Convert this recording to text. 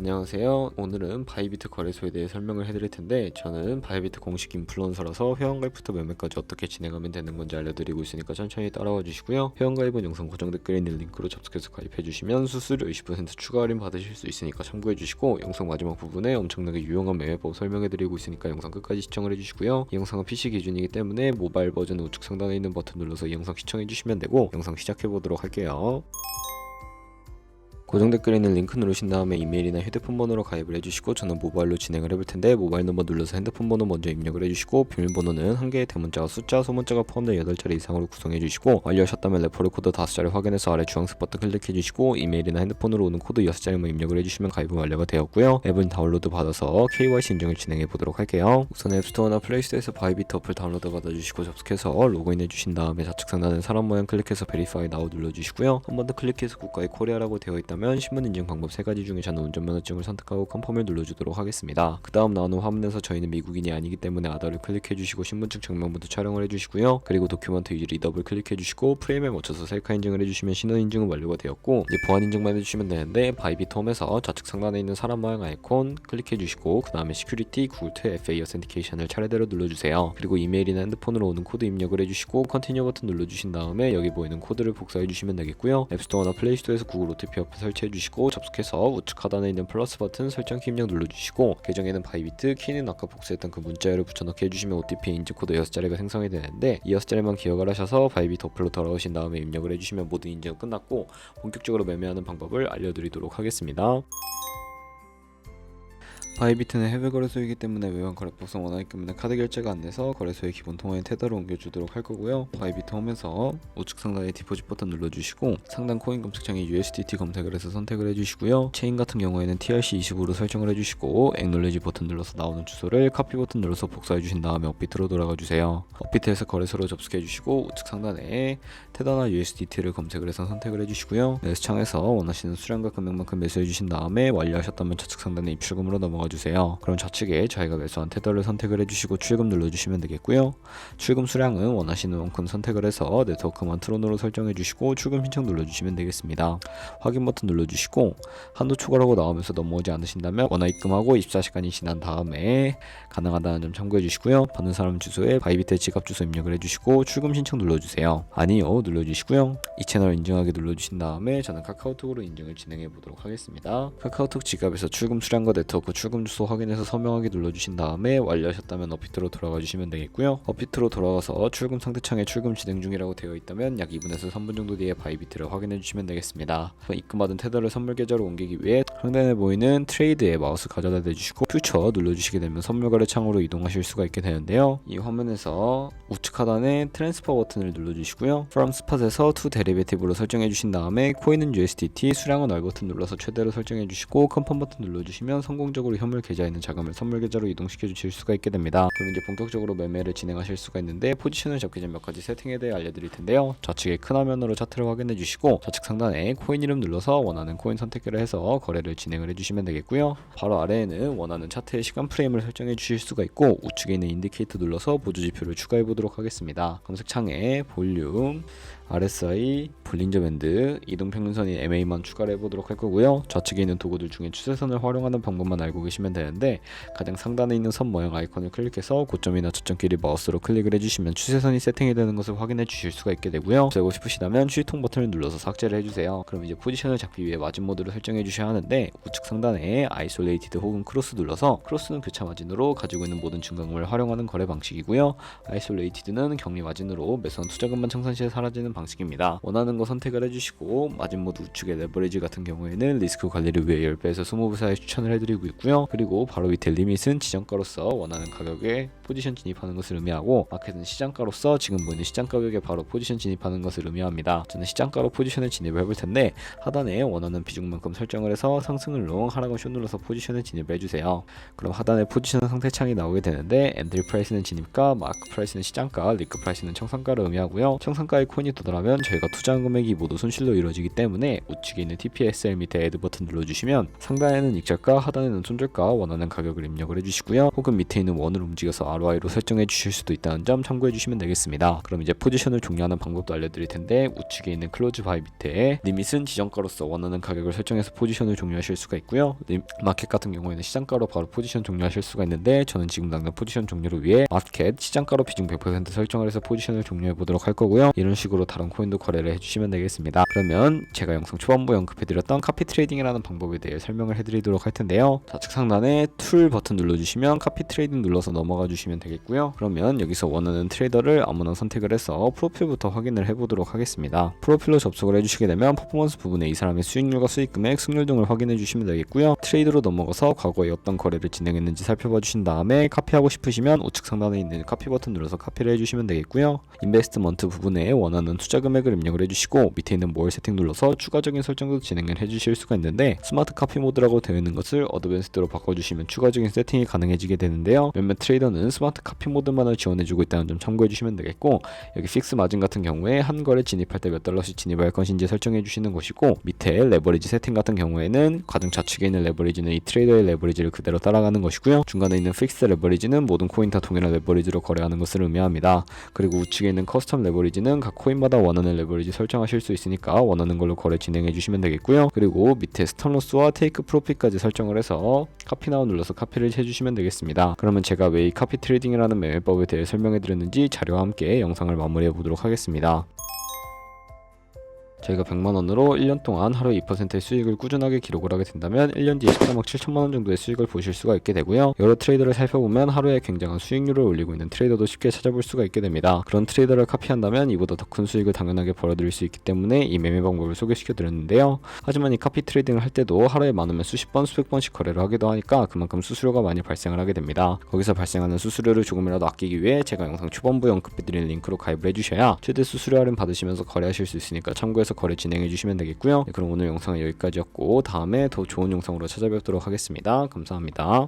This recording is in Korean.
안녕하세요. 오늘은 바이비트 거래소에 대해 설명을 해드릴 텐데, 저는 바이비트 공식 인플루언서라서 회원가입부터 매매까지 어떻게 진행하면 되는 건지 알려드리고 있으니까 천천히 따라와 주시고요. 회원가입은 영상 고정 댓글에 있는 링크로 접속해서 가입해 주시면 수수료 20% 추가 할인 받으실 수 있으니까 참고해 주시고, 영상 마지막 부분에 엄청나게 유용한 매매법 설명해 드리고 있으니까 영상 끝까지 시청을 해 주시고요. 이 영상은 PC 기준이기 때문에 모바일 버전 우측 상단에 있는 버튼 눌러서 이 영상 시청해 주시면 되고, 영상 시작해 보도록 할게요. 고정 댓글에 있는 링크 누르신 다음에 이메일이나 휴대폰 번호로 가입을 해주시고, 저는 모바일로 진행을 해볼 텐데 모바일 넘버 눌러서 핸드폰 번호 먼저 입력을 해주시고, 비밀번호는 한 개의 대문자와 숫자, 소문자가 포함된 8자리 이상으로 구성해주시고, 완료하셨다면 레퍼럴 코드 5자리 확인해서 아래 주황색 버튼 클릭해주시고, 이메일이나 핸드폰으로 오는 코드 6자리만 입력을 해주시면 가입은 완료가 되었고요. 앱은 다운로드 받아서 KYC 인증을 진행해 보도록 할게요. 우선 앱스토어나 플레이스토어에서 바이비트 어플 다운로드 받아주시고 접속해서 로그인 해주신 다음에 좌측 상단에 사람 모양 클릭해서 베리파이 나우 눌러주시고요. 한 번 더 클릭해서 국가의 코리아라고 되어 있다면 신분 인증 방법 3가지 중에 저는 운전면허증을 선택하고 컨펌을 눌러주도록 하겠습니다. 그 다음 나오는 화면에서 저희는 미국인이 아니기 때문에 아더를 클릭해주시고 신분증 증명부터 촬영을 해주시고요. 그리고 도큐먼트 유지 더블 클릭해주시고 프레임에 맞춰서 셀카 인증을 해주시면 신원 인증은 완료가 되었고, 이제 보안 인증만 해주시면 되는데, 바이비트 홈에서 좌측 상단에 있는 사람 모양 아이콘 클릭해주시고, 그 다음에 시큐리티, 구글2 FA 어센티케이션을 차례대로 눌러주세요. 그리고 이메일이나 핸드폰으로 오는 코드 입력을 해주시고 컨티뉴 버튼 눌러주신 다음에 여기 보이는 코드를 복사해주시면 되겠고요. 앱스토어나 플레이스토어에서 구글 OTP 어플 설치해주시고 접속해서 우측 하단에 있는 플러스 버튼 설정키 입력 눌러주시고, 계정에는 바이비트, 키는 아까 복사했던 그 문자열을 붙여넣기 해주시면 OTP 인증코드 6자리가 생성이 되는데, 이 6자리만 기억을 하셔서 바이비트 어플로 돌아오신 다음에 입력을 해주시면 모든 인증은 끝났고 본격적으로 매매하는 방법을 알려드리도록 하겠습니다. 바이비트는 해외 거래소이기 때문에 외환 거래법상 원화입 금액 카드 결제가 안 돼서 거래소의 기본 통화인 테더로 옮겨주도록 할 거고요. 바이비트 홈에서 우측 상단에 디포짓 버튼 눌러주시고, 상단 코인 검색창에 USDT 검색을 해서 선택을 해주시고요. 체인 같은 경우에는 TRC20으로 설정을 해주시고, 액놀리지 버튼 눌러서 나오는 주소를 카피 버튼 눌러서 복사해 주신 다음에 업비트로 돌아가 주세요. 업비트에서 거래소로 접속해 주시고, 우측 상단에 테더나 USDT를 검색을 해서 선택을 해주시고요. 매수 창에서 원하시는 수량과 금액만큼 매수해 주신 다음에 완료하셨다면 좌측 상단에 입출금으로 넘어가 주세요. 그럼 좌측에 저희가 매수한 테더를 선택을 해주시고 출금 눌러주시면 되겠고요. 출금 수량은 원하시는 만큼 선택을 해서 네트워크만 트론으로 설정해 주시고 출금 신청 눌러주시면 되겠습니다. 확인 버튼 눌러주시고, 한도 초과라고 나오면서 넘어오지 않으신다면 원화 입금하고 24시간이 지난 다음에 가능하다는 점 참고해 주시고요. 받는 사람 주소에 바이비트 지갑 주소 입력을 해주시고 출금 신청 눌러주세요. 아니요 눌러주시고요. 이 채널 인증하기 눌러주신 다음에 저는 카카오톡으로 인증을 진행해 보도록 하겠습니다. 카카오톡 지갑에서 출금 수량과 네트워크 출금 주소 확인해서 서명하기 눌러주신 다음에 완료하셨다면 업비트로 돌아가 주시면 되겠고요. 업비트로 돌아가서 출금 상대창에 출금 진행 중이라고 되어 있다면 약 2분에서 3분 정도 뒤에 바이비트를 확인해 주시면 되겠습니다. 입금받은 테더를 선물 계좌로 옮기기 위해 상단에 보이는 트레이드에 마우스 가져다 대주시고 퓨처 눌러주시게 되면 선물 거래 창으로 이동하실 수가 있게 되는데요. 이 화면에서 우측 하단에 트랜스퍼 버튼을 눌러주시고요. From Spot에서 To Derivative로 설정해 주신 다음에 코인은 USDT, 수량은 R 버튼 눌러서 최대로 설정해 주시고 컨펌 버튼 눌러주시면 성공적으로 현물 계좌에 있는 자금을 선물 계좌로 이동시켜 주실 수가 있게 됩니다. 그럼 이제 본격적으로 매매를 진행하실 수가 있는데, 포지션을 잡기 전 몇 가지 세팅에 대해 알려드릴 텐데요. 좌측에 큰 화면으로 차트를 확인해 주시고 좌측 상단에 코인 이름 눌러서 원하는 코인 선택을 해서 거래를 진행을 해주시면 되겠고요. 바로 아래에는 원하는 차트의 시간 프레임을 설정해 주실 수가 있고, 우측에 있는 인디케이터 눌러서 보조 지표를 추가해 보도록 하겠습니다. 검색창에 볼륨, RSI, 볼린저 밴드, 이동평균선인 MA만 추가를 해보도록 할 거고요. 좌측에 있는 도구들 중에 추세선을 활용하는 방법만 알고 계시면 되는데, 가장 상단에 있는 선 모양 아이콘을 클릭해서 고점이나 저점끼리 마우스로 클릭을 해주시면 추세선이 세팅이 되는 것을 확인해 주실 수가 있게 되고요. 되고 싶으시다면 휴통 버튼을 눌러서 삭제를 해주세요. 그럼 이제 포지션을 잡기 위해 마진 모드를 설정해 주셔야 하는데, 우측 상단에 아이솔레이티드 혹은 크로스 눌러서, 크로스는 교차 마진으로 가지고 있는 모든 증강을 활용하는 거래 방식이고요. 아이솔레이티드는 격리 마진으로 매수한 투자금만 청산 시에 사라지는 방식입니다. 원하는 거 선택을 해주시고, 마진 모드 우측에 레버리지 같은 경우에는 리스크 관리를 위해 10배에서 20배 추천을 해드리고 있고요. 그리고 바로 밑에 리밋은 지정가로서 원하는 가격에 포지션 진입하는 것을 의미하고, 마켓은 시장가로서 지금 보이는 시장 가격에 바로 포지션 진입하는 것을 의미합니다. 저는 시장가로 포지션을 진입을 해볼 텐데, 하단에 원하는 비중만큼 설정을 해서 상승을 롱, 하락은 숏 눌러서 포지션을 진입을 해주세요. 그럼 하단에 포지션 상태창이 나오게 되는데, 엔트리 프라이스는 진입가, 마크 프라이스는 시장가, 리크 프라이스는 청산가를 의미하고요. 청산가의 코인이 도달하면 저희가 투자한 금액이 모두 손실로 이루어지기 때문에 우측에 있는 TPSL 밑에 애드 버튼 눌러주시면 상단에는 익절가, 하단에는 손절가 할까 원하는 가격을 입력을 해주시고요. 혹은 밑에 있는 원을 움직여서 ROI로 설정해 주실 수도 있다는 점 참고해 주시면 되겠습니다. 그럼 이제 포지션을 종료하는 방법도 알려드릴 텐데, 우측에 있는 클로즈 바이 밑에 리밋은 지정가로서 원하는 가격을 설정해서 포지션을 종료하실 수가 있고요. 마켓 같은 경우에는 시장가로 바로 포지션 종료하실 수가 있는데, 저는 지금 당장 포지션 종료를 위해 마켓 시장가로 비중 100% 설정을 해서 포지션을 종료해 보도록 할 거고요. 이런 식으로 다른 코인도 거래를 해주시면 되겠습니다. 그러면 제가 영상 초반부에 언급해드렸던 카피 트레이딩이라는 방법에 대해 설명을 해드리도록 할 텐데요. 좌측 상단에 툴 버튼 눌러주시면 카피 트레이딩 눌러서 넘어가 주시면 되겠고요. 그러면 여기서 원하는 트레이더를 아무나 선택을 해서 프로필부터 확인을 해보도록 하겠습니다. 프로필로 접속을 해주시게 되면 퍼포먼스 부분에 이 사람의 수익률과 수익금액, 승률 등을 확인해 주시면 되겠고요. 트레이드로 넘어가서 과거에 어떤 거래를 진행했는지 살펴봐 주신 다음에 카피하고 싶으시면 우측 상단에 있는 카피 버튼 눌러서 카피를 해주시면 되겠고요. 인베스트먼트 부분에 원하는 투자 금액을 입력을 해주시고, 밑에 있는 more 세팅 눌러서 추가적인 설정도 진행을 해주실 수가 있는데, 스마트 카피 모드라고 되어 있는 것을 어드밴스드로 바꿔주시면 추가적인 세팅이 가능해지게 되는데요. 몇몇 트레이더는 스마트 카피 모드만을 지원해주고 있다는 점 참고해 주시면 되겠고, 여기 픽스 마진 같은 경우에 한 거래 진입할 때 몇 달러씩 진입할 것인지 설정해 주시는 것이고, 밑에 레버리지 세팅 같은 경우에는 가장 좌측에 있는 레버리지는 이 트레이더의 레버리지를 그대로 따라가는 것이고요. 중간에 있는 픽스 레버리지는 모든 코인 다 동일한 레버리지로 거래하는 것을 의미합니다. 그리고 우측에 있는 커스텀 레버리지는 각 코인마다 원하는 레버리지 설정하실 수 있으니까 원하는 걸로 거래 진행해 주시면 되겠고요. 그리고 밑에 스톱로스와 테이크 프로핏까지 설정을 해서 카피 나우 눌러서 카피를 해주시면 되겠습니다. 그러면 제가 왜 이 카피 트레이딩이라는 매매법에 대해 설명해 드렸는지 자료와 함께 영상을 마무리해 보도록 하겠습니다. 저희가 100만원으로 1년 동안 하루 2%의 수익을 꾸준하게 기록을 하게 된다면 1년 뒤에 13억 7천만원 정도의 수익을 보실 수가 있게 되고요. 여러 트레이더를 살펴보면 하루에 굉장한 수익률을 올리고 있는 트레이더도 쉽게 찾아볼 수가 있게 됩니다. 그런 트레이더를 카피한다면 이보다 더 큰 수익을 당연하게 벌어들일 수 있기 때문에 이 매매 방법을 소개시켜 드렸는데요. 하지만 이 카피 트레이딩을 할 때도 하루에 많으면 수십 번, 수백 번씩 거래를 하기도 하니까 그만큼 수수료가 많이 발생을 하게 됩니다. 거기서 발생하는 수수료를 조금이라도 아끼기 위해 제가 영상 초반부에 언급해드린 링크로 가입을 해주셔야 최대 수수료 할인 받으시면서 거래하실 수 있으니까 참고해서 거래 진행해 주시면 되겠고요. 그럼 오늘 영상은 여기까지였고, 다음에 더 좋은 영상으로 찾아뵙도록 하겠습니다. 감사합니다.